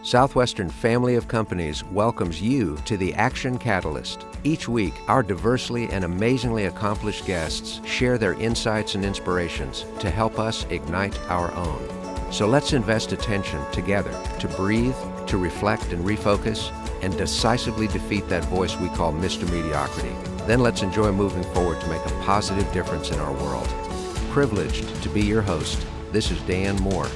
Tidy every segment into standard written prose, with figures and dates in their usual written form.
Southwestern Family of Companies welcomes you to the Action Catalyst. Each week, our diversely and amazingly accomplished guests share their insights and inspirations to help us ignite our own. So let's invest attention together to breathe, to reflect and refocus, and decisively defeat that voice we call Mr. Mediocrity. Then let's enjoy moving forward to make a positive difference in our world. Privileged to be your host, this is Dan Moore.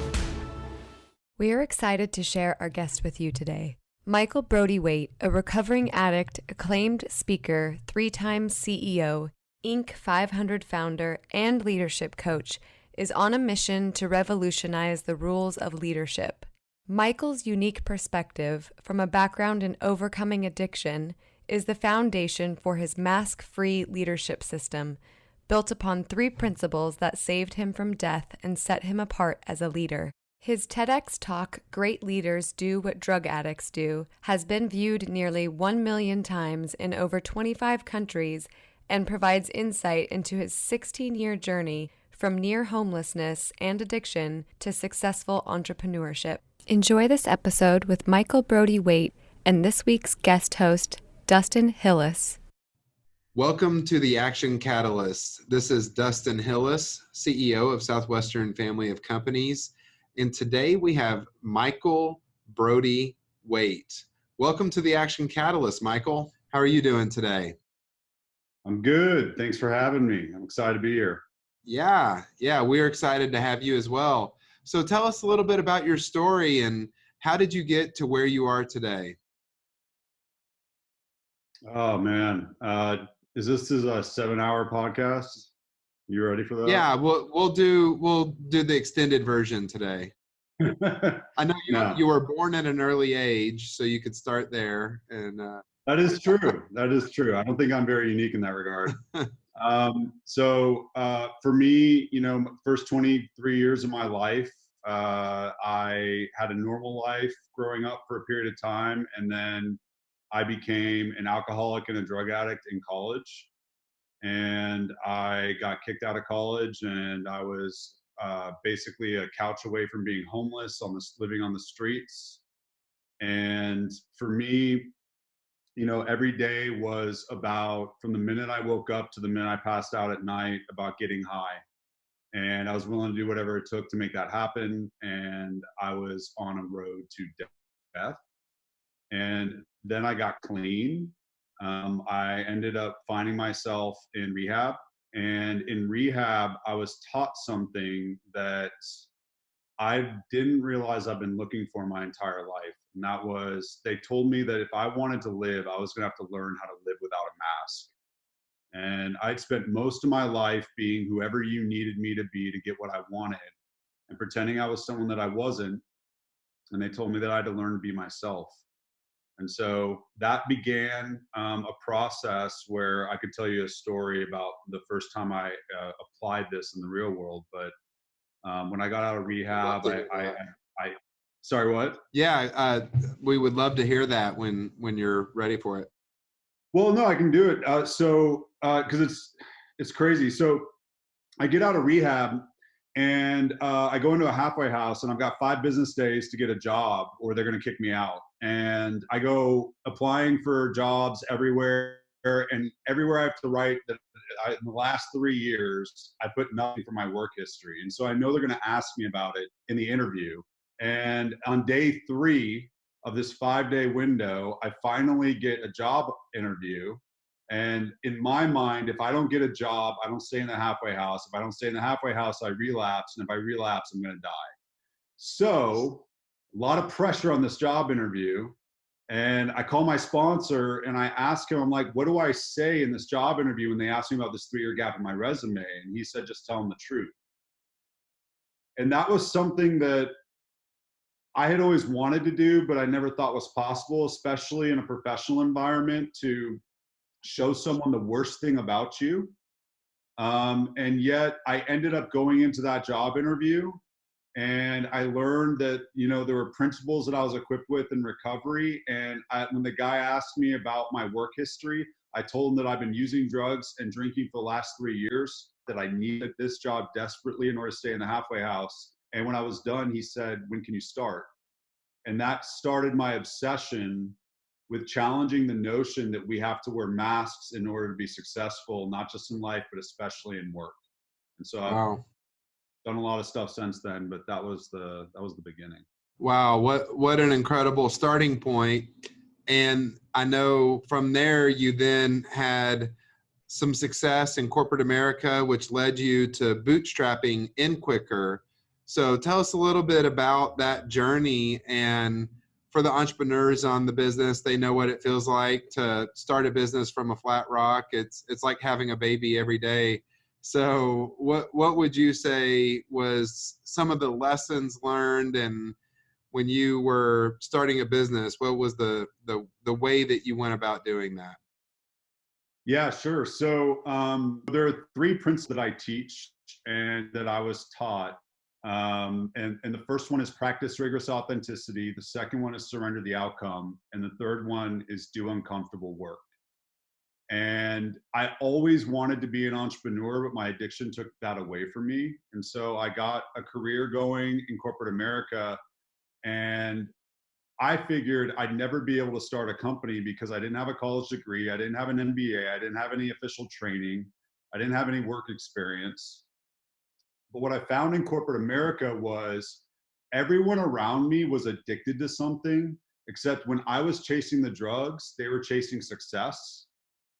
We are excited to share our guest with you today. Michael Brody Waite, a recovering addict, acclaimed speaker, 3-time CEO, Inc. 500 founder, and leadership coach, is on a mission to revolutionize the rules of leadership. Michael's unique perspective from a background in overcoming addiction is the foundation for his mask-free leadership system, built upon 3 principles that saved him from death and set him apart as a leader. His TEDx talk, Great Leaders Do What Drug Addicts Do, has been viewed nearly 1 million times in over 25 countries and provides insight into his 16-year journey from near homelessness and addiction to successful entrepreneurship. Enjoy this episode with Michael Brody Waite and this week's guest host, Dustin Hillis. Welcome to the Action Catalyst. This is Dustin Hillis, CEO of Southwestern Family of Companies. And today we have Michael Brody Waite. Welcome to the Action Catalyst, Michael. How are you doing today? I'm good. Thanks for having me. I'm excited to be here. Yeah, we're excited to have you as well. So tell us a little bit about your story and how did you get to where you are today? Oh man, is this a 7-hour podcast? You ready for that? Yeah, we'll do the extended version today. I know you were born at an early age, so you could start there. And that is true. That is true. I don't think I'm very unique in that regard. For me, first 23 years of my life, I had a normal life growing up for a period of time, and then I became an alcoholic and a drug addict in college. And I got kicked out of college, and I was basically a couch away from being homeless, living on the streets. And for me, every day was about, from the minute I woke up to the minute I passed out at night, about getting high. And I was willing to do whatever it took to make that happen. And I was on a road to death. And then I got clean. I ended up finding myself in rehab, and in rehab, I was taught something that I didn't realize I've been looking for my entire life. And that was, they told me that if I wanted to live, I was going to have to learn how to live without a mask. And I'd spent most of my life being whoever you needed me to be to get what I wanted and pretending I was someone that I wasn't. And they told me that I had to learn to be myself. And so that began a process where I could tell you a story about the first time I applied this in the real world. But when I got out of rehab, sorry, what? Yeah, we would love to hear that when you're ready for it. Well, no, I can do it. Because it's crazy. So I get out of rehab, and I go into a halfway house, and I've got 5 business days to get a job or they're going to kick me out. And I go applying for jobs everywhere, and everywhere I have to write that in the last 3 years, I put nothing for my work history. And so I know they're going to ask me about it in the interview. And on day 3 of this 5-day window, I finally get a job interview. And in my mind, if I don't get a job, I don't stay in the halfway house. If I don't stay in the halfway house, I relapse. And if I relapse, I'm going to die. So a lot of pressure on this job interview. And I call my sponsor and I ask him, I'm like, what do I say in this job interview when they ask me about this 3-year gap in my resume? And he said, just tell them the truth. And that was something that I had always wanted to do, but I never thought was possible, especially in a professional environment, to show someone the worst thing about you. And yet I ended up going into that job interview, and I learned that, there were principles that I was equipped with in recovery. And when the guy asked me about my work history, I told him that I've been using drugs and drinking for the last 3 years, that I needed this job desperately in order to stay in the halfway house. And when I was done, he said, when can you start? And that started my obsession with challenging the notion that we have to wear masks in order to be successful, not just in life, but especially in work. And so I've Wow. done a lot of stuff since then, but that was the beginning. Wow, what an incredible starting point. And I know from there you then had some success in corporate America, which led you to bootstrapping in Quicker. So tell us a little bit about that journey. And for the entrepreneurs on the business, they know what it feels like to start a business from a flat rock. It's like having a baby every day. So what would you say was some of the lessons learned, and when you were starting a business, what was the way that you went about doing that? Yeah, sure. So there are three principles that I teach and that I was taught. And the first one is practice rigorous authenticity. The second one is surrender the outcome. And the third one is do uncomfortable work. And I always wanted to be an entrepreneur, but my addiction took that away from me. And so I got a career going in corporate America, and I figured I'd never be able to start a company because I didn't have a college degree. I didn't have an MBA. I didn't have any official training. I didn't have any work experience. But what I found in corporate America was everyone around me was addicted to something, except when I was chasing the drugs, they were chasing success.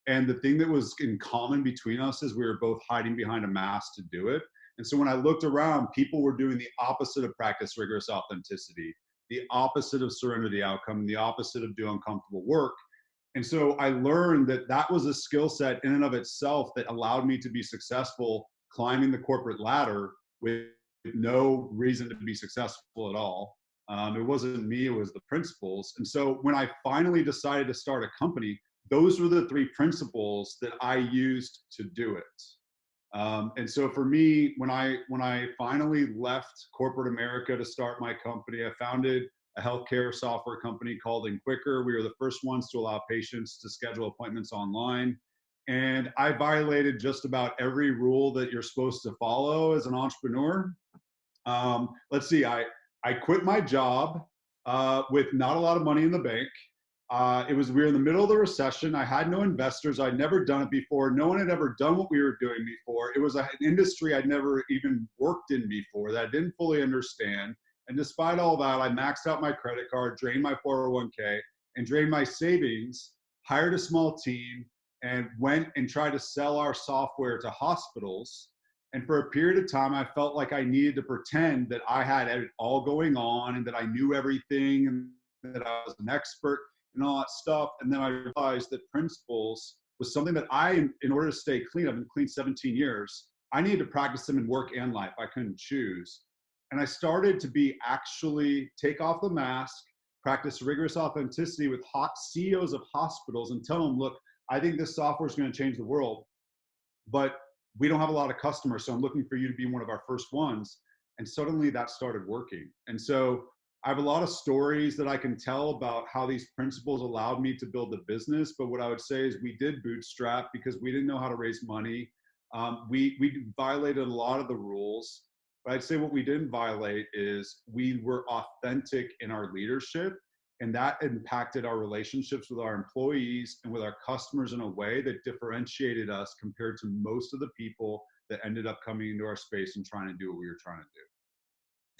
And the thing that was in common between us is we were both hiding behind a mask to do it. And so when I looked around, people were doing the opposite of practice rigorous authenticity, the opposite of surrender the outcome, the opposite of do uncomfortable work. And so I learned that that was a skill set in and of itself that allowed me to be successful climbing the corporate ladder with no reason to be successful at all. It wasn't me, it was the principles. And so when I finally decided to start a company, those were the three principles that I used to do it. And so for me, when I finally left corporate America to start my company, I founded a healthcare software company called InQuicker. We were the first ones to allow patients to schedule appointments online. And I violated just about every rule that you're supposed to follow as an entrepreneur. Let's see, I quit my job with not a lot of money in the bank. We were in the middle of the recession. I had no investors. I'd never done it before. No one had ever done what we were doing before. It was an industry I'd never even worked in before that I didn't fully understand. And despite all that, I maxed out my credit card, drained my 401k, and drained my savings, hired a small team, and went and tried to sell our software to hospitals. And for a period of time, I felt like I needed to pretend that I had it all going on and that I knew everything and that I was an expert and all that stuff. And then I realized that principles was something that in order to stay clean, I've been clean 17 years, I needed to practice them in work and life. I couldn't choose. And I started to actually take off the mask, practice rigorous authenticity with CEOs of hospitals and tell them, look, I think this software is going to change the world, but we don't have a lot of customers. So I'm looking for you to be one of our first ones. And suddenly that started working. And so I have a lot of stories that I can tell about how these principles allowed me to build a business. But what I would say is we did bootstrap because we didn't know how to raise money. We violated a lot of the rules. But I'd say what we didn't violate is we were authentic in our leadership. And that impacted our relationships with our employees and with our customers in a way that differentiated us compared to most of the people that ended up coming into our space and trying to do what we were trying to do.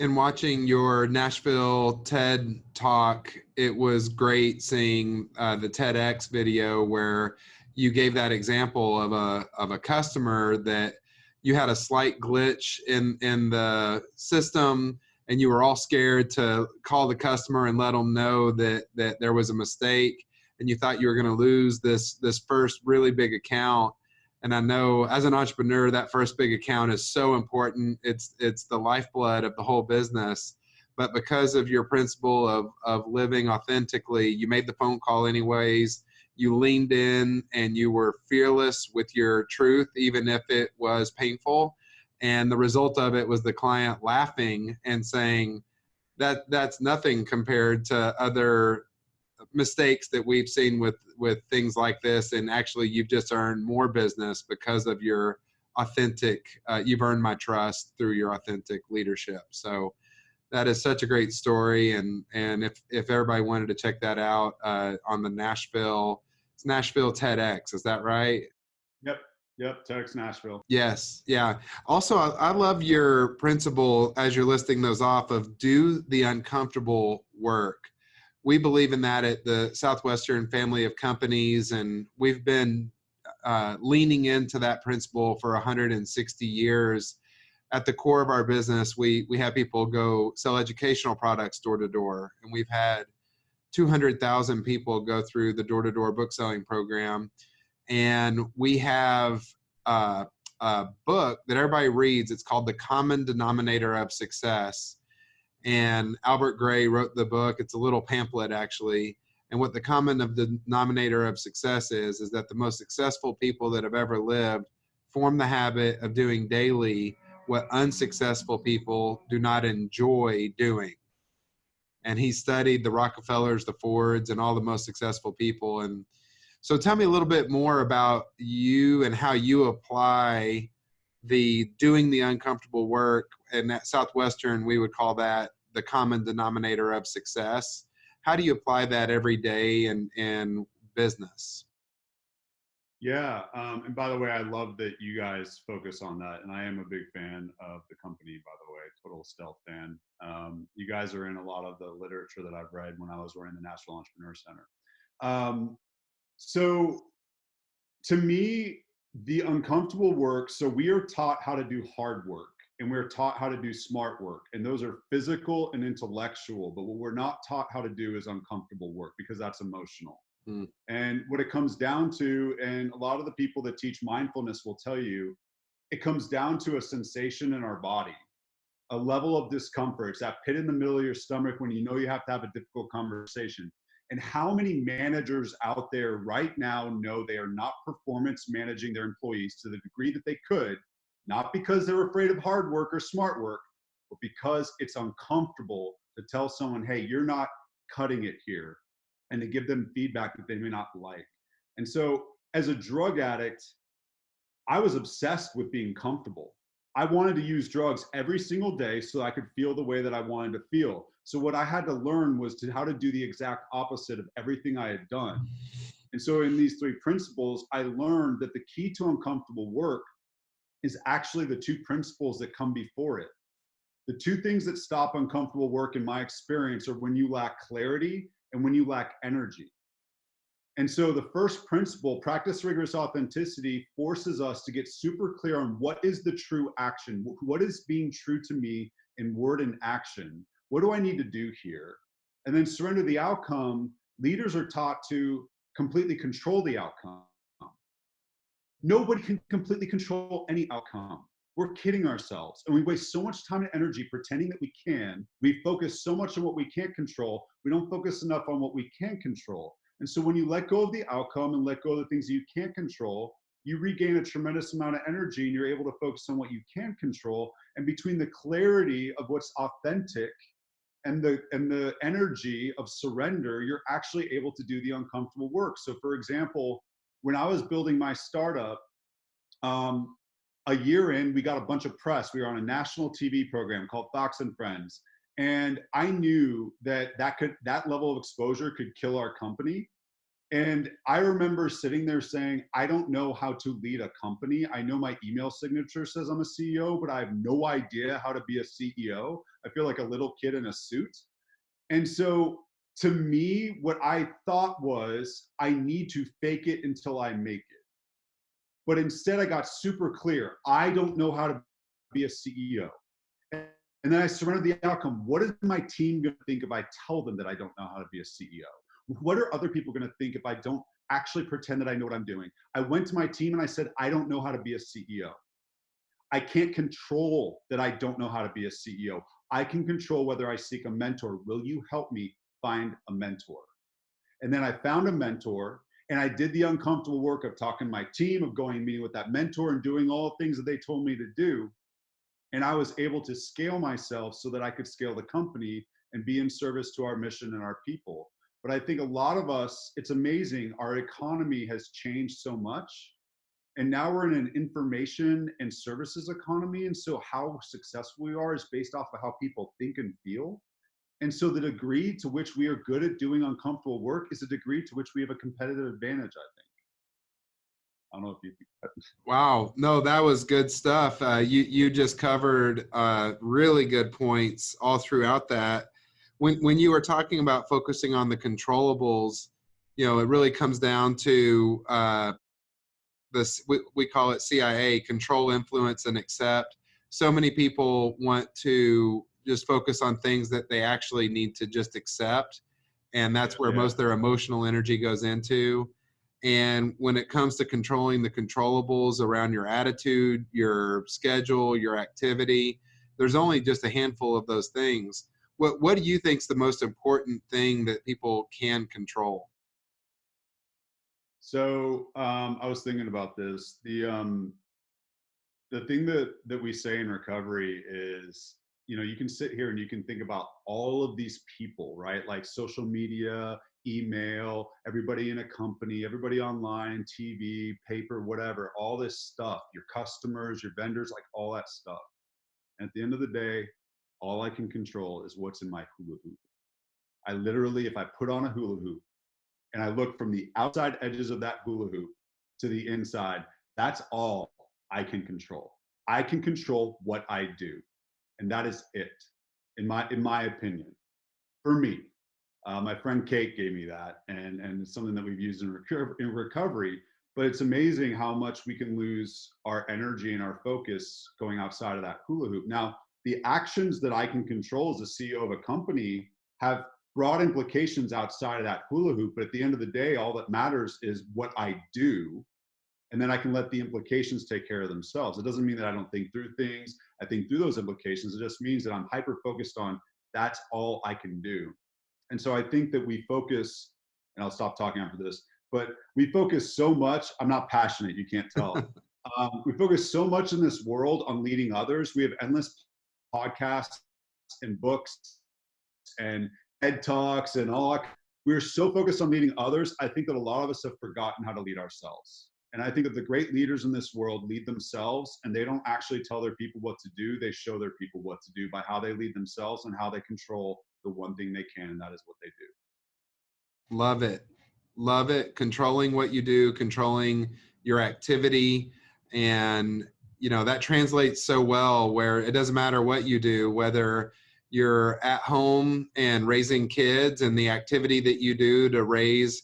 In watching your Nashville TED talk, it was great seeing the TEDx video where you gave that example of a customer that you had a slight glitch in the system, and you were all scared to call the customer and let them know that there was a mistake, and you thought you were going to lose this first really big account. And I know as an entrepreneur, that first big account is so important. It's the lifeblood of the whole business. But because of your principle of living authentically, you made the phone call anyways. You leaned in and you were fearless with your truth, even if it was painful. And the result of it was the client laughing and saying that's nothing compared to other mistakes that we've seen with things like this. And actually you've just earned more business because of your authentic, you've earned my trust through your authentic leadership. So That is such a great story. And if everybody wanted to check that out on the it's Nashville TEDx, is that right? Yep. Yep. TEDx Nashville. Yes. Yeah. Also, I love your principle as you're listing those off of do the uncomfortable work. We believe in that at the Southwestern family of companies, and we've been leaning into that principle for 160 years. At the core of our business, we have people go sell educational products door to door, and we've had 200,000 people go through the door-to-door book selling program. And we have a book that everybody reads. It's called The Common Denominator of Success. And Albert Gray wrote the book. It's a little pamphlet, actually. And what the common denominator of success is that the most successful people that have ever lived form the habit of doing daily what unsuccessful people do not enjoy doing. And he studied the Rockefellers, the Fords, and all the most successful people. And so tell me a little bit more about you and how you apply the doing the uncomfortable work. And at Southwestern, we would call that the common denominator of success. How do you apply that every day in business? Yeah. And by the way, I love that you guys focus on that. And I am a big fan of the company, by the way, total stealth fan. You guys are in a lot of the literature that I've read when I was running the National Entrepreneur Center. So to me, the uncomfortable work, so we are taught how to do hard work and we're taught how to do smart work. And those are physical and intellectual. But what we're not taught how to do is uncomfortable work because that's emotional. And what it comes down to, and a lot of the people that teach mindfulness will tell you, it comes down to a sensation in our body, a level of discomfort. It's that pit in the middle of your stomach when you know you have to have a difficult conversation. And how many managers out there right now know they are not performance managing their employees to the degree that they could, not because they're afraid of hard work or smart work, but because it's uncomfortable to tell someone, hey, you're not cutting it here, and to give them feedback that they may not like. And so as a drug addict, I was obsessed with being comfortable. I wanted to use drugs every single day so I could feel the way that I wanted to feel. So what I had to learn was how to do the exact opposite of everything I had done. And so in these three principles, I learned that the key to uncomfortable work is actually the two principles that come before it. The two things that stop uncomfortable work in my experience are when you lack clarity and when you lack energy. And so the first principle, practice rigorous authenticity, forces us to get super clear on what is the true action, what is being true to me in word and action, what do I need to do here? And then surrender the outcome. Leaders are taught to completely control the outcome. Nobody can completely control any outcome. We're kidding ourselves, and we waste so much time and energy pretending that we can. We focus so much on what we can't control. We don't focus enough on what we can control. And so when you let go of the outcome and let go of the things that you can't control, you regain a tremendous amount of energy and you're able to focus on what you can control. And between the clarity of what's authentic and the energy of surrender, you're actually able to do the uncomfortable work. So for example, when I was building my startup, a year in, we got a bunch of press. We were on a national TV program called Fox and Friends. And I knew that that level of exposure could kill our company. And I remember sitting there saying, I don't know how to lead a company. I know my email signature says I'm a CEO, but I have no idea how to be a CEO. I feel like a little kid in a suit. And so to me, what I thought was, I need to fake it until I make it. But instead, I got super clear. I don't know how to be a CEO. And then I surrendered the outcome. What is my team going to think if I tell them that I don't know how to be a CEO? What are other people going to think if I don't actually pretend that I know what I'm doing? I went to my team and I said, I don't know how to be a CEO. I can't control that I don't know how to be a CEO. I can control whether I seek a mentor. Will you help me find a mentor? And then I found a mentor. And I did the uncomfortable work of talking to my team, of going and meeting with that mentor and doing all the things that they told me to do. And I was able to scale myself so that I could scale the company and be in service to our mission and our people. But I think a lot of us, it's amazing, our economy has changed so much And now we're in an information and services economy. And so how successful we are is based off of how people think and feel. And so the degree to which we are good at doing uncomfortable work is a degree to which we have a competitive advantage, I think. I don't know if you think that. Wow. No, that was good stuff. You just covered really good points all throughout that. When you were talking about focusing on the controllables, it really comes down to this, we call it CIA, control, influence, and accept. So many people want to just focus on things that they actually need to just accept. And that's where most of their emotional energy goes into. And when it comes to controlling the controllables around your attitude, your schedule, your activity, there's only just a handful of those things. What do you think is the most important thing that people can control? So I was thinking about this. The thing that we say in recovery is, you can sit here and you can think about all of these people, right? Like social media, email, everybody in a company, everybody online, TV, paper, whatever, all this stuff, your customers, your vendors, like all that stuff. And at the end of the day, all I can control is what's in my hula hoop. I literally, if I put on a hula hoop and I look from the outside edges of that hula hoop to the inside, that's all I can control. I can control what I do, and that is it, in my opinion. For me, my friend Kate gave me that, and it's something that we've used in recovery. But it's amazing how much we can lose our energy and our focus going outside of that hula hoop. Now, the actions that I can control as a CEO of a company have broad implications outside of that hula hoop. But at the end of the day, all that matters is what I do. And then I can let the implications take care of themselves. It doesn't mean that I don't think through things. I think through those implications. It just means that I'm hyper focused on that's all I can do. And so I think that we focus, and I'll stop talking after this, but we focus so much. I'm not passionate, you can't tell. We focus so much in this world on leading others. We have endless podcasts and books and TED Talks and all. We're so focused on leading others. I think that a lot of us have forgotten how to lead ourselves. And I think that the great leaders in this world lead themselves, and they don't actually tell their people what to do. They show their people what to do by how they lead themselves and how they control the one thing they can, and that is what they do. Love it. Love it. Controlling what you do, controlling your activity. And, that translates so well where it doesn't matter what you do, whether you're at home and raising kids and the activity that you do to raise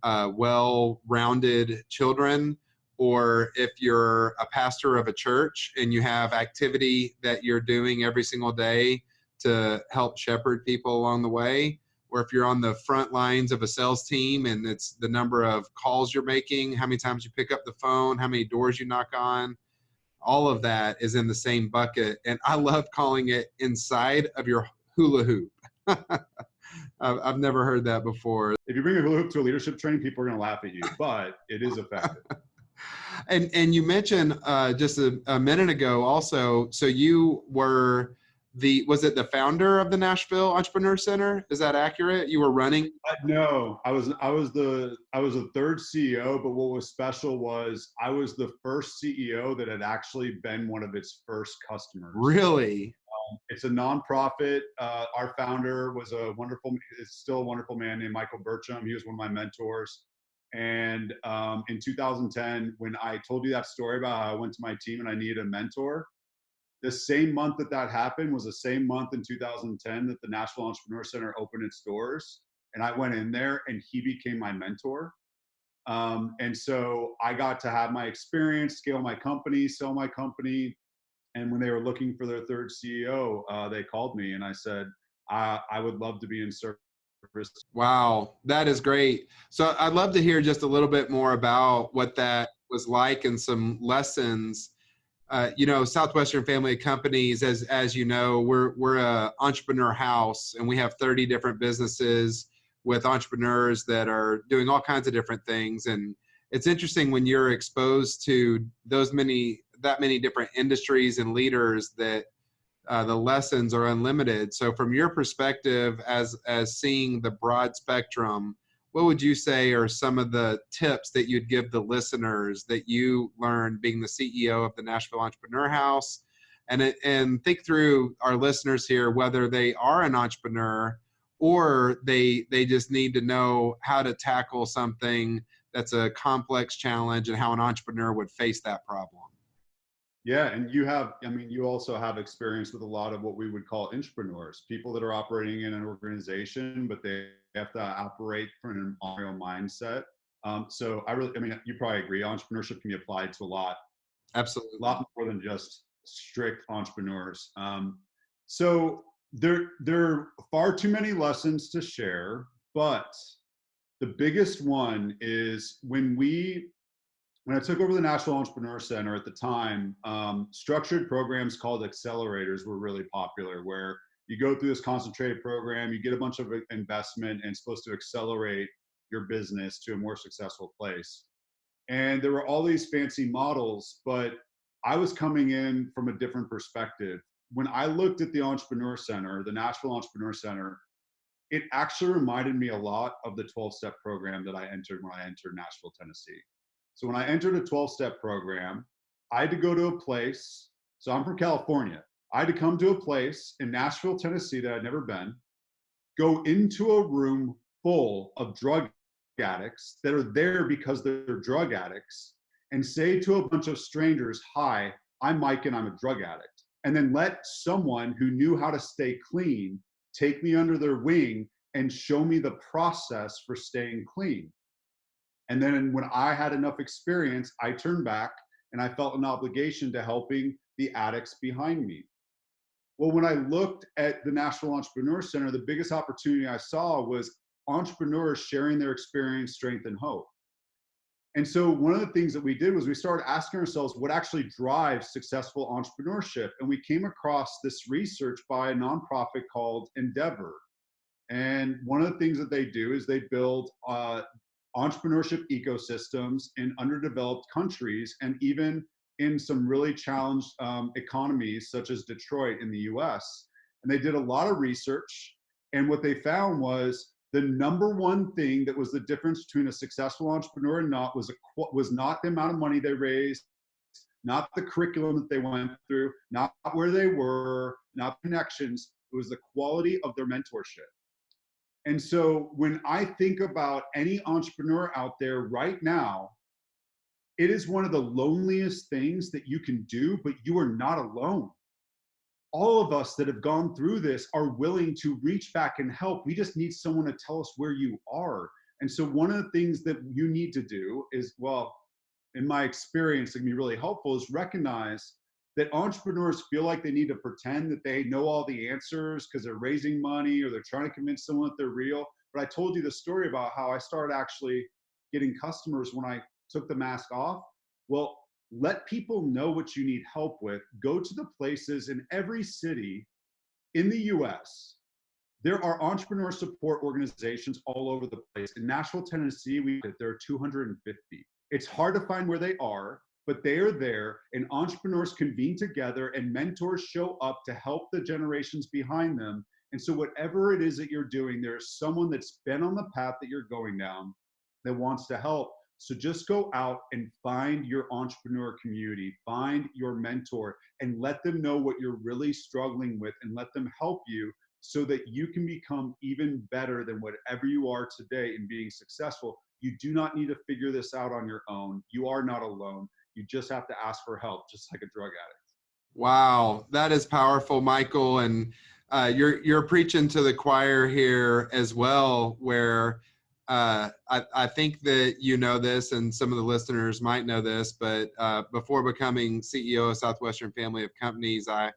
well-rounded children, or if you're a pastor of a church and you have activity that you're doing every single day to help shepherd people along the way, or if you're on the front lines of a sales team and it's the number of calls you're making, how many times you pick up the phone, how many doors you knock on, all of that is in the same bucket. And I love calling it inside of your hula hoop. I've never heard that before. If you bring a hula hoop to a leadership training, people are going to laugh at you, but it is effective. And you mentioned just a minute ago also, so you were was it the founder of the Nashville Entrepreneur Center? Is that accurate? You were running? No, I was the third CEO, but what was special was I was the first CEO that had actually been one of its first customers. Really? It's a nonprofit. Our founder was is still a wonderful man named Michael Burcham. He was one of my mentors. And in 2010, when I told you that story about how I went to my team and I needed a mentor, the same month that happened was the same month in 2010 that the Nashville Entrepreneur Center opened its doors. And I went in there and he became my mentor. And so I got to have my experience, scale my company, sell my company. And when they were looking for their third CEO, they called me and I said, I would love to be in service. Wow, that is great. So I'd love to hear just a little bit more about what that was like and some lessons. Southwestern Family of Companies, as you know, we're a entrepreneur house, and we have 30 different businesses with entrepreneurs that are doing all kinds of different things. And it's interesting when you're exposed to that many different industries and leaders that the lessons are unlimited. So from your perspective, as seeing the broad spectrum, what would you say are some of the tips that you'd give the listeners that you learned being the CEO of the Nashville Entrepreneur House? And think through our listeners here, whether they are an entrepreneur or they just need to know how to tackle something that's a complex challenge and how an entrepreneur would face that problem. Yeah, and you also have experience with a lot of what we would call entrepreneurs, people that are operating in an organization, but they have to operate from an entrepreneurial mindset. So you probably agree, entrepreneurship can be applied to Absolutely. a lot more than just strict entrepreneurs. So there are far too many lessons to share, but the biggest one is when I took over the National Entrepreneur Center at the time, structured programs called accelerators were really popular, where you go through this concentrated program, you get a bunch of investment, and it's supposed to accelerate your business to a more successful place. And there were all these fancy models, but I was coming in from a different perspective. When I looked at the Entrepreneur Center, the Nashville Entrepreneur Center, it actually reminded me a lot of the 12-step program that I entered when I entered Nashville, Tennessee. So when I entered a 12-step program, I had to go to a place. So I'm from California. I had to come to a place in Nashville, Tennessee that I'd never been, go into a room full of drug addicts that are there because they're drug addicts, and say to a bunch of strangers, "Hi, I'm Mike and I'm a drug addict." And then let someone who knew how to stay clean take me under their wing and show me the process for staying clean. And then when I had enough experience, I turned back and I felt an obligation to helping the addicts behind me. Well, when I looked at the National Entrepreneur Center, the biggest opportunity I saw was entrepreneurs sharing their experience, strength, and hope. And so one of the things that we did was we started asking ourselves what actually drives successful entrepreneurship. And we came across this research by a nonprofit called Endeavor. And one of the things that they do is they build entrepreneurship ecosystems in underdeveloped countries and even in some really challenged economies such as Detroit in the US. And they did a lot of research. And what they found was the number one thing that was the difference between a successful entrepreneur and not was not the amount of money they raised, not the curriculum that they went through, not where they were, not connections. It was the quality of their mentorship. And so when I think about any entrepreneur out there right now, it is one of the loneliest things that you can do, but you are not alone. All of us that have gone through this are willing to reach back and help. We just need someone to tell us where you are. And so one of the things that you need to do is, well, in my experience, it can be really helpful, is recognize that entrepreneurs feel like they need to pretend that they know all the answers because they're raising money or they're trying to convince someone that they're real. But I told you the story about how I started actually getting customers when I took the mask off. Well, let people know what you need help with. Go to the places in every city in the US. There are entrepreneur support organizations all over the place. In Nashville, Tennessee, there are 250. It's hard to find where they are, but they are there, and entrepreneurs convene together and mentors show up to help the generations behind them. And so whatever it is that you're doing, there's someone that's been on the path that you're going down that wants to help. So just go out and find your entrepreneur community, find your mentor, and let them know what you're really struggling with and let them help you so that you can become even better than whatever you are today in being successful. You do not need to figure this out on your own. You are not alone. You just have to ask for help, just like a drug addict. Wow, that is powerful, Michael. And you're preaching to the choir here as well, where I think that you know this, and some of the listeners might know this, but before becoming CEO of Southwestern Family of Companies, I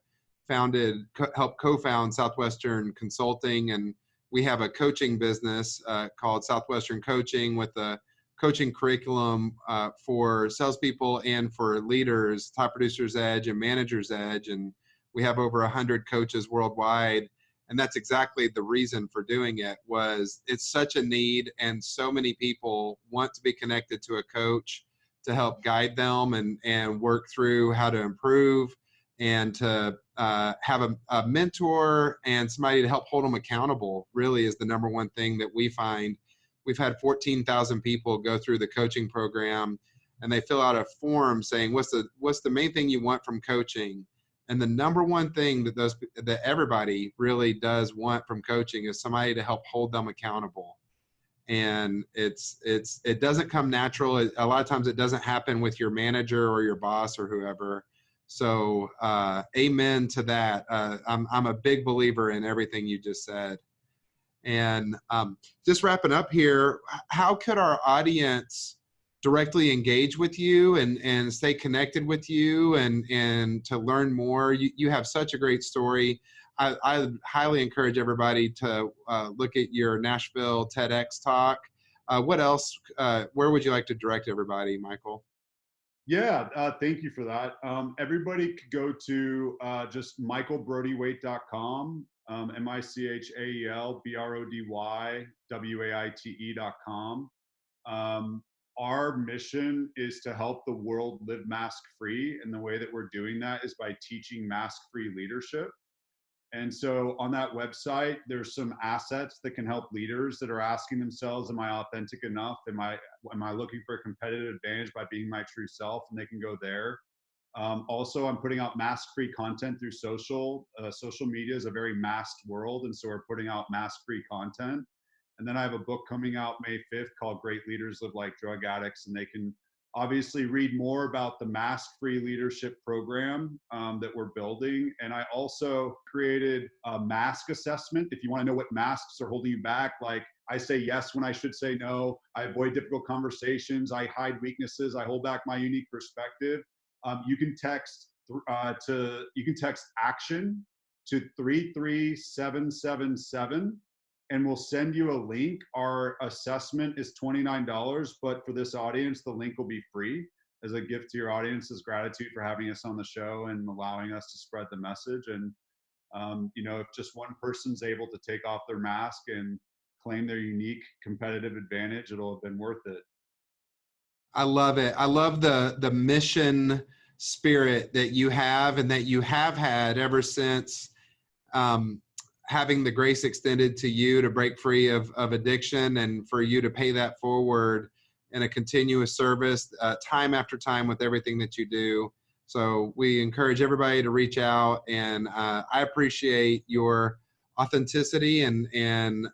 helped co-found Southwestern Consulting, and we have a coaching business called Southwestern Coaching with a coaching curriculum for salespeople and for leaders, Top Producers Edge and Manager's Edge, and we have over 100 coaches worldwide. And that's exactly the reason for doing it. Was it's such a need, and so many people want to be connected to a coach to help guide them and work through how to improve, and to have a mentor and somebody to help hold them accountable really is the number one thing that we find we've had 14,000 people go through the coaching program, and they fill out a form saying, what's the main thing you want from coaching? And the number one thing that everybody really does want from coaching is somebody to help hold them accountable. And it doesn't come natural. A lot of times it doesn't happen with your manager or your boss or whoever. So amen to that. I'm a big believer in everything you just said. And just wrapping up here, how could our audience directly engage with you and stay connected with you and to learn more? You have such a great story. I highly encourage everybody to look at your Nashville TEDx talk. What else? Where would you like to direct everybody, Michael? Yeah, thank you for that. Everybody could go to just michaelbrodywaite.com, MichaelBrodyWaite.com. Our mission is to help the world live mask-free, and the way that we're doing that is by teaching mask-free leadership. And so on that website, there's some assets that can help leaders that are asking themselves, am I authentic enough? Am I looking for a competitive advantage by being my true self? And they can go there. Also, I'm putting out mask-free content through social. Social media is a very masked world, and so we're putting out mask-free content. And then I have a book coming out May 5th called Great Leaders Live Like Drug Addicts, and they can obviously read more about the mask-free leadership program that we're building. And I also created a mask assessment. If you want to know what masks are holding you back, like I say yes when I should say no, I avoid difficult conversations, I hide weaknesses, I hold back my unique perspective. You can text action to 33777. And we'll send you a link. Our assessment is $29, but for this audience, the link will be free as a gift to your audience, as gratitude for having us on the show and allowing us to spread the message. And, if just one person's able to take off their mask and claim their unique competitive advantage, it'll have been worth it. I love it. I love the mission spirit that you have and that you have had ever since having the grace extended to you to break free of addiction, and for you to pay that forward in a continuous service time after time with everything that you do. So we encourage everybody to reach out, and I appreciate your authenticity and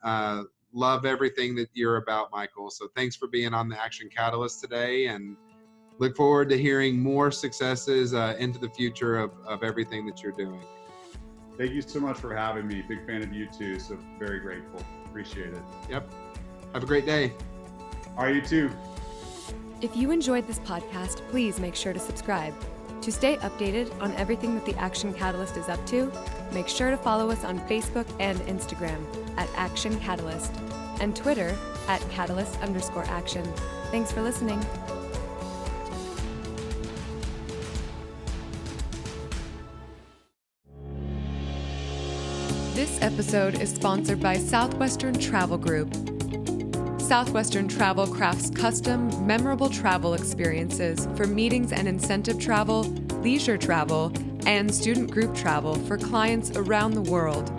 love everything that you're about, Michael. So thanks for being on the Action Catalyst today, and look forward to hearing more successes into the future of everything that you're doing. Thank you so much for having me. Big fan of you too, so very grateful. Appreciate it. Yep. Have a great day. All right, you too. If you enjoyed this podcast, please make sure to subscribe. To stay updated on everything that the Action Catalyst is up to, make sure to follow us on Facebook and Instagram at Action Catalyst and Twitter at Catalyst_Action. Thanks for listening. This episode is sponsored by Southwestern Travel Group. Southwestern Travel crafts custom, memorable travel experiences for meetings and incentive travel, leisure travel, and student group travel for clients around the world.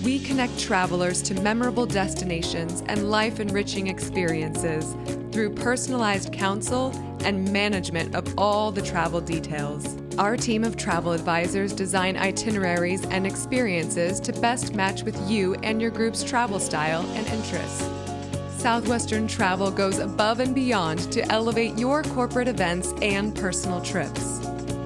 We connect travelers to memorable destinations and life-enriching experiences through personalized counsel and management of all the travel details. Our team of travel advisors design itineraries and experiences to best match with you and your group's travel style and interests. Southwestern Travel goes above and beyond to elevate your corporate events and personal trips.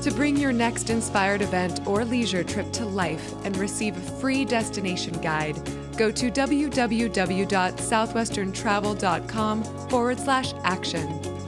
To bring your next inspired event or leisure trip to life and receive a free destination guide, go to www.southwesterntravel.com/action.